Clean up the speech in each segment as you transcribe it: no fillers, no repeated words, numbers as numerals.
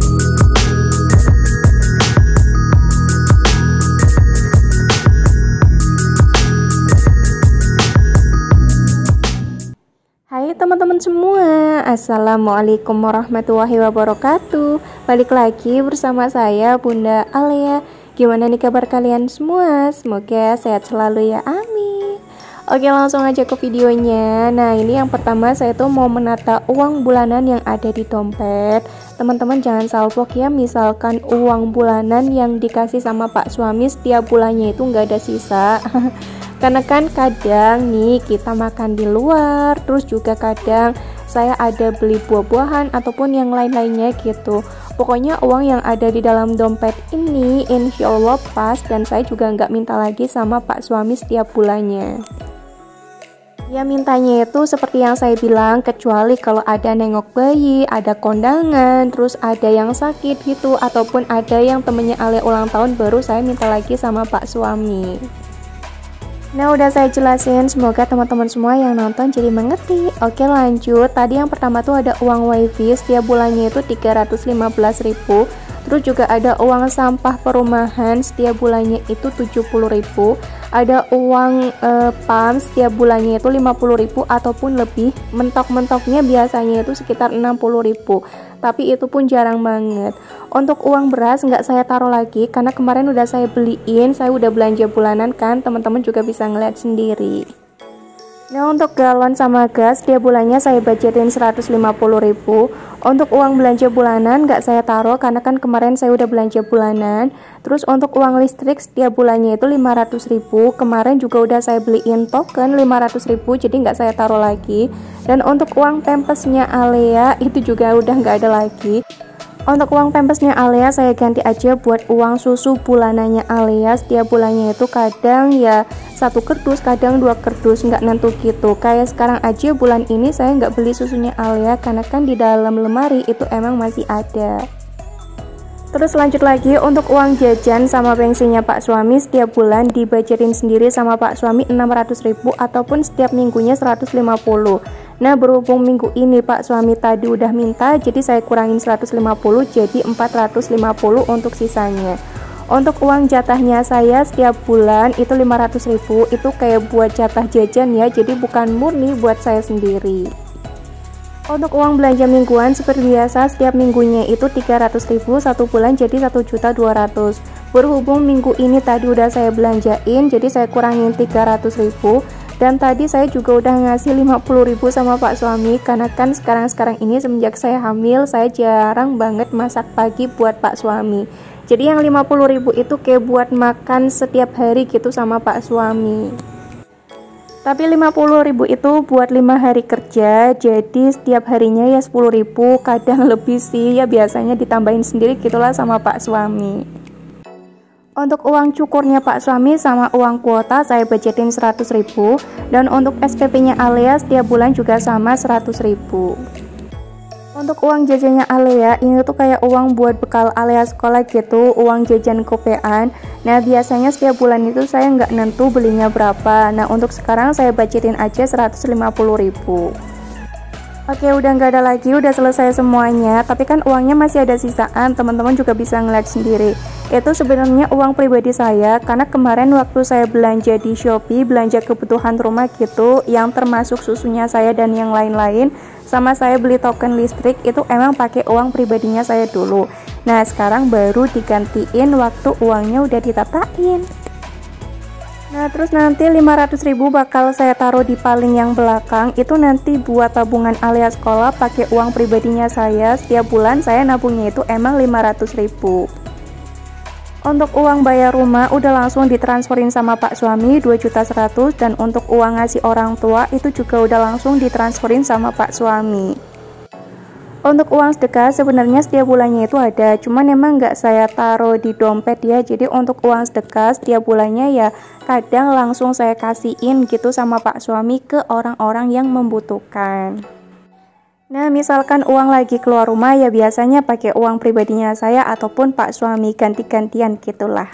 Hai teman-teman semua, Assalamualaikum warahmatullahi wabarakatuh. Balik lagi bersama saya Bunda Alia. Gimana nih kabar kalian semua? Semoga sehat selalu ya, amin. Oke, langsung aja ke videonya. Nah, ini yang pertama saya tuh mau menata uang bulanan yang ada di dompet. Teman-teman jangan salvok ya, misalkan uang bulanan yang dikasih sama Pak suami setiap bulannya itu nggak ada sisa. Karena kan kadang nih kita makan di luar, terus juga kadang saya ada beli buah-buahan ataupun yang lain-lainnya gitu. Pokoknya uang yang ada di dalam dompet ini insya Allah pas, dan saya juga nggak minta lagi sama Pak suami setiap bulannya. Ya mintanya itu seperti yang saya bilang, kecuali kalau ada nengok bayi, ada kondangan, terus ada yang sakit gitu, ataupun ada yang temennya Alia ulang tahun, baru saya minta lagi sama Pak suami. Nah, udah saya jelasin, semoga teman-teman semua yang nonton jadi mengerti. Oke, lanjut. Tadi yang pertama tuh ada uang wifi, setiap bulannya itu 315.000. Terus juga ada uang sampah perumahan, setiap bulannya itu 70.000. Ada uang PAM, setiap bulannya itu 50.000 ataupun lebih. Mentok-mentoknya biasanya itu sekitar 60.000. Tapi itu pun jarang banget. Untuk uang beras nggak saya taruh lagi karena kemarin udah saya beliin, saya udah belanja bulanan kan, teman-teman juga bisa ngeliat sendiri. Nah, untuk galon sama gas tiap bulannya saya budgetin 150.000. Untuk uang belanja bulanan nggak saya taruh karena kan kemarin saya udah belanja bulanan. Terus untuk uang listrik setiap bulannya itu 500.000. Kemarin juga udah saya beliin token 500.000, jadi nggak saya taruh lagi. Dan untuk uang pampasnya Alia itu juga udah nggak ada lagi. Untuk uang pampasnya Alia saya ganti aja buat uang susu bulanannya Alia. Setiap bulannya itu kadang ya 1 kardus, kadang 2 kardus, nggak nentu gitu. Kayak sekarang aja bulan ini saya nggak beli susunya Alia karena kan di dalam lemari itu emang masih ada. Terus lanjut lagi, untuk uang jajan sama bensinnya Pak suami setiap bulan dibudgetin sendiri sama Pak suami 600.000 ataupun setiap minggunya 150. Nah, berhubung minggu ini Pak suami tadi udah minta, jadi saya kurangin 150 jadi 450 untuk sisanya. Untuk uang jatahnya saya setiap bulan itu 500.000, itu kayak buat jatah jajan ya, jadi bukan murni buat saya sendiri. Untuk uang belanja mingguan seperti biasa setiap minggunya itu 300.000, satu bulan jadi 1.200.000. Berhubung minggu ini tadi udah saya belanjain, jadi saya kurangin 300.000. Dan tadi saya juga udah ngasih 50.000 sama Pak suami karena kan sekarang ini semenjak saya hamil saya jarang banget masak pagi buat Pak suami. Jadi yang 50.000 itu kayak buat makan setiap hari gitu sama Pak suami. Tapi 50.000 itu buat 5 hari kerja, jadi setiap harinya ya 10.000, kadang lebih sih ya, biasanya ditambahin sendiri gitulah sama Pak suami. Untuk uang cukurnya Pak suami sama uang kuota saya budgetin 100.000, dan untuk SPP-nya Alia setiap bulan juga sama 100.000. Untuk uang jajannya Alia ini tuh kayak uang buat bekal Alia sekolah gitu, uang jajan kopean. Nah, biasanya setiap bulan itu saya nggak nentu belinya berapa. Nah, untuk sekarang saya budgetin aja 150.000. Oke, udah nggak ada lagi, udah selesai semuanya. Tapi kan uangnya masih ada sisaan, teman-teman juga bisa ngeliat sendiri. Itu sebenarnya uang pribadi saya, karena kemarin waktu saya belanja di Shopee, belanja kebutuhan rumah gitu, yang termasuk susunya saya dan yang lain-lain, sama saya beli token listrik, itu emang pakai uang pribadinya saya dulu. Nah, sekarang baru digantiin waktu uangnya udah ditatain. Nah, terus nanti 500.000 bakal saya taruh di paling yang belakang. Itu nanti buat tabungan Alia sekolah pakai uang pribadinya saya. Setiap bulan saya nabungnya itu emang 500.000. Untuk uang bayar rumah udah langsung ditransferin sama Pak suami 2.100.000, dan untuk uang ngasih orang tua itu juga udah langsung ditransferin sama Pak suami. Untuk uang sedekah sebenarnya setiap bulannya itu ada, cuman emang nggak saya taruh di dompet ya. Jadi untuk uang sedekah setiap bulannya ya kadang langsung saya kasihin gitu sama Pak suami ke orang-orang yang membutuhkan. Nah, misalkan uang lagi keluar rumah ya biasanya pakai uang pribadinya saya ataupun Pak suami, ganti-gantian gitulah.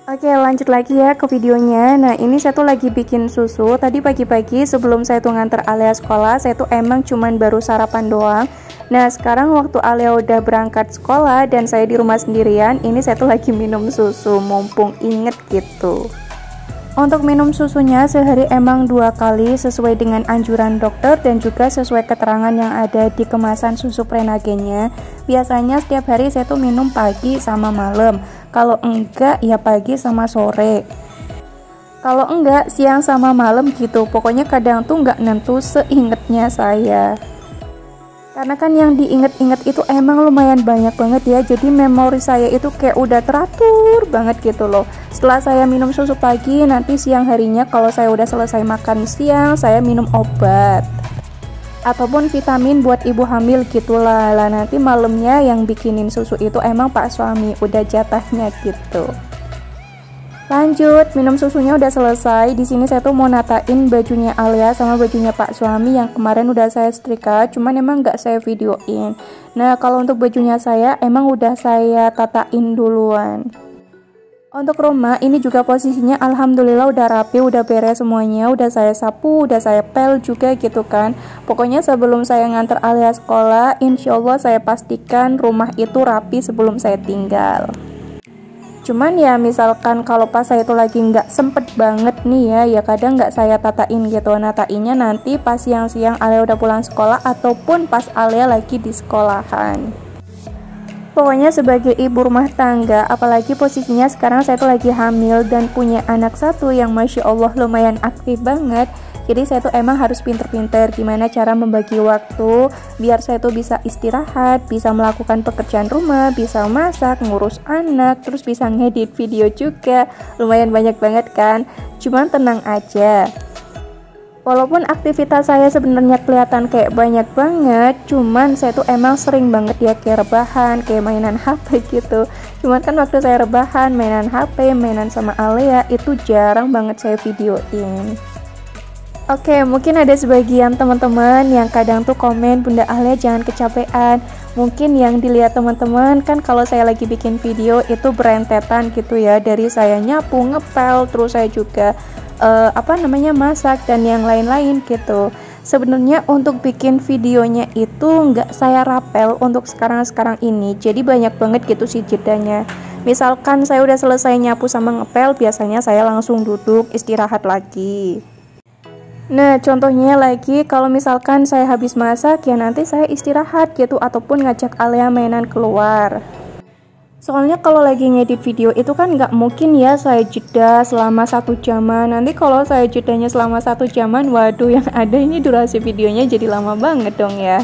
Oke, lanjut lagi ya ke videonya. Nah, ini saya tuh lagi bikin susu. Tadi pagi-pagi sebelum saya tuh nganter Alia sekolah, saya tuh emang cuman baru sarapan doang. Nah, sekarang waktu Alia udah berangkat sekolah dan saya di rumah sendirian, ini saya tuh lagi minum susu, mumpung inget gitu. Untuk minum susunya sehari emang 2 kali sesuai dengan anjuran dokter dan juga sesuai keterangan yang ada di kemasan susu Prenage-nya. Biasanya setiap hari saya tuh minum pagi sama malam. Kalau enggak ya pagi sama sore. Kalau enggak siang sama malam gitu. Pokoknya kadang tuh enggak nentu seingetnya saya. Karena kan yang diinget-inget itu emang lumayan banyak banget ya. Jadi memori saya itu kayak udah teratur banget gitu loh. Setelah saya minum susu pagi, nanti siang harinya kalau saya udah selesai makan siang, saya minum obat ataupun vitamin buat ibu hamil gitulah. Lah nanti malamnya yang bikinin susu itu emang pak suami, udah jatahnya gitu. Lanjut, minum susunya udah selesai. Di sini saya tuh mau natain bajunya Alia sama bajunya Pak Suami yang kemarin udah saya setrika, cuman emang nggak saya videoin. Nah, kalau untuk bajunya saya emang udah saya tatain duluan. Untuk rumah ini juga posisinya alhamdulillah udah rapi, udah beres semuanya, udah saya sapu, udah saya pel juga gitu kan. Pokoknya sebelum saya nganter Alia sekolah, insya Allah saya pastikan rumah itu rapi sebelum saya tinggal. Cuman ya misalkan kalau pas saya itu lagi nggak sempet banget nih ya kadang nggak saya tatain gitu. Natainnya nanti pas siang-siang Alia udah pulang sekolah ataupun pas Alia lagi di sekolahan. Pokoknya sebagai ibu rumah tangga, apalagi posisinya sekarang saya tuh lagi hamil dan punya anak satu yang Masya Allah lumayan aktif banget. Jadi saya tuh emang harus pinter-pinter gimana cara membagi waktu biar saya tuh bisa istirahat, bisa melakukan pekerjaan rumah, bisa masak, ngurus anak, terus bisa ngedit video juga. Lumayan banyak banget kan? Cuman tenang aja. Walaupun aktivitas saya sebenarnya kelihatan kayak banyak banget, cuman saya tuh emang sering banget ya kayak rebahan, kayak mainan HP gitu. Cuman kan waktu saya rebahan, mainan HP, mainan sama Alia itu jarang banget saya videoin. Oke, mungkin ada sebagian teman-teman yang kadang tuh komen Bunda Alia jangan kecapean. Mungkin yang dilihat teman-teman kan kalau saya lagi bikin video itu berentetan gitu ya. Dari saya nyapu, ngepel, terus saya juga masak dan yang lain-lain gitu. Sebenarnya untuk bikin videonya itu nggak saya rapel untuk sekarang ini. Jadi banyak banget gitu sih jedanya. Misalkan saya udah selesai nyapu sama ngepel, biasanya saya langsung duduk istirahat lagi. Nah, contohnya lagi kalau misalkan saya habis masak ya nanti saya istirahat gitu ataupun ngajak Alia mainan keluar. Soalnya kalau lagi ngedit video itu kan nggak mungkin ya saya jeda selama 1 jaman. Nanti kalau saya jedanya selama 1 jaman, waduh yang ada ini durasi videonya jadi lama banget dong ya.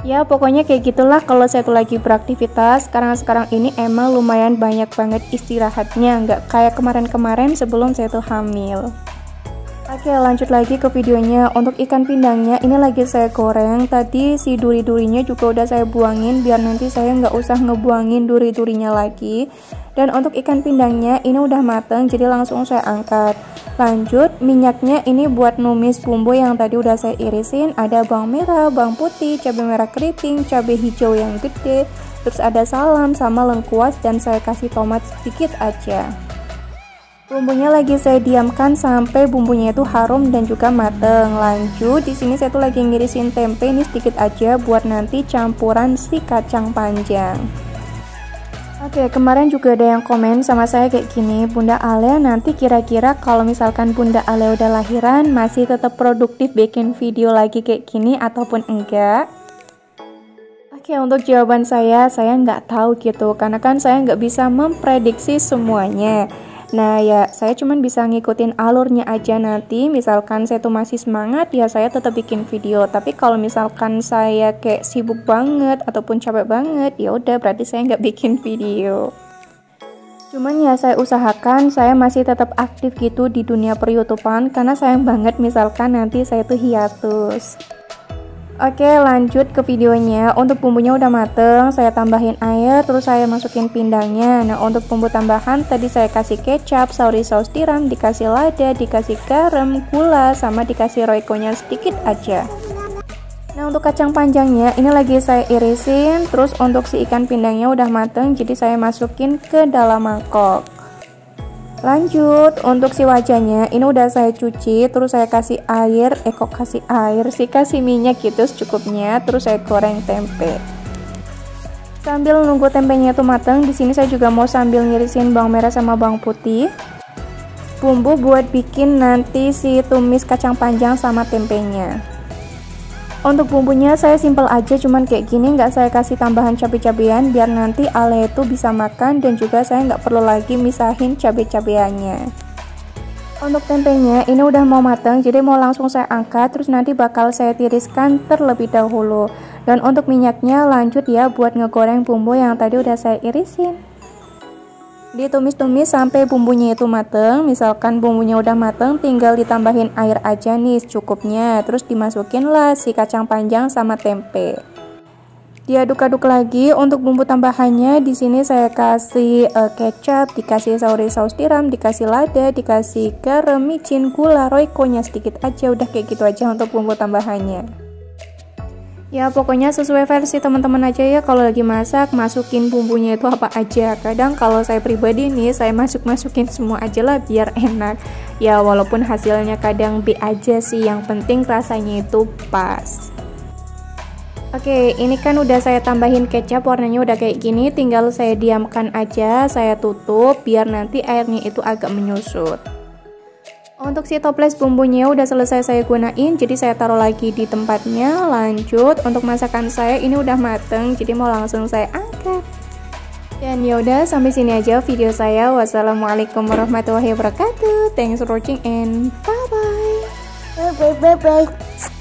Ya pokoknya kayak gitulah kalau saya tuh lagi beraktivitas. Sekarang ini emang lumayan banyak banget istirahatnya, nggak kayak kemarin-kemarin sebelum saya tuh hamil. Oke, lanjut lagi ke videonya. Untuk ikan pindangnya ini lagi saya goreng. Tadi si duri-durinya juga udah saya buangin biar nanti saya nggak usah ngebuangin duri-durinya lagi. Dan untuk ikan pindangnya ini udah mateng, jadi langsung saya angkat. Lanjut, minyaknya ini buat numis bumbu yang tadi udah saya irisin. Ada bawang merah, bawang putih, cabai merah keriting, cabai hijau yang gede, terus ada salam sama lengkuas dan saya kasih tomat sedikit aja. Bumbunya lagi saya diamkan sampai bumbunya itu harum dan juga mateng. Lanjut, di sini saya tuh lagi ngirisin tempe ini sedikit aja buat nanti campuran si kacang panjang. Oke, kemarin juga ada yang komen sama saya kayak gini, Bunda Alia nanti kira-kira kalau misalkan Bunda Alia udah lahiran masih tetap produktif bikin video lagi kayak gini ataupun enggak? Oke, untuk jawaban saya nggak tahu gitu, karena kan saya nggak bisa memprediksi semuanya. Nah ya saya cuman bisa ngikutin alurnya aja nanti. Misalkan saya tuh masih semangat ya saya tetap bikin video. Tapi kalau misalkan saya kayak sibuk banget ataupun capek banget, ya udah berarti saya nggak bikin video. Cuman ya saya usahakan saya masih tetap aktif gitu di dunia per-YouTubean, karena sayang banget misalkan nanti saya tuh hiatus. Oke, lanjut ke videonya. Untuk bumbunya udah mateng, saya tambahin air, terus saya masukin pindangnya. Nah, untuk bumbu tambahan tadi saya kasih kecap, sauri saus tiram, dikasih lada, dikasih garam, gula, sama dikasih royconya sedikit aja. Nah, untuk kacang panjangnya ini lagi saya irisin, terus untuk si ikan pindangnya udah mateng, jadi saya masukin ke dalam mangkok. Lanjut, untuk si wajahnya ini udah saya cuci, terus saya kasih air, kasih minyak gitu secukupnya, terus saya goreng tempe. Sambil nunggu tempenya itu matang, di sini saya juga mau sambil ngirisin bawang merah sama bawang putih. Bumbu buat bikin nanti si tumis kacang panjang sama tempenya. Untuk bumbunya saya simple aja, cuman kayak gini, nggak saya kasih tambahan cabai-cabean biar nanti Ale itu bisa makan dan juga saya nggak perlu lagi misahin cabai-cabeannya. Untuk tempenya ini udah mau matang, jadi mau langsung saya angkat, terus nanti bakal saya tiriskan terlebih dahulu. Dan untuk minyaknya lanjut ya buat ngegoreng bumbu yang tadi udah saya irisin. Ditumis-tumis sampai bumbunya itu mateng. Misalkan bumbunya udah mateng, tinggal ditambahin air aja nih secukupnya. Terus dimasukin lah si kacang panjang sama tempe. Diaduk-aduk lagi. Untuk bumbu tambahannya di sini saya kasih kecap, dikasih saus tiram, dikasih lada, dikasih garam, micin, gula, royconya sedikit aja. Udah kayak gitu aja untuk bumbu tambahannya. Ya pokoknya sesuai versi teman-teman aja ya, kalau lagi masak masukin bumbunya itu apa aja. Kadang kalau saya pribadi nih saya masukin semua aja lah biar enak. Ya walaupun hasilnya kadang B aja sih, yang penting rasanya itu pas. Oke, ini kan udah saya tambahin kecap, warnanya udah kayak gini, tinggal saya diamkan aja, saya tutup biar nanti airnya itu agak menyusut. Untuk si toples bumbunya udah selesai saya gunain, jadi saya taruh lagi di tempatnya. Lanjut, untuk masakan saya ini udah mateng, jadi mau langsung saya angkat. Dan yaudah, sampai sini aja video saya. Wassalamualaikum warahmatullahi wabarakatuh. Thanks for watching and bye bye. Bye bye bye bye.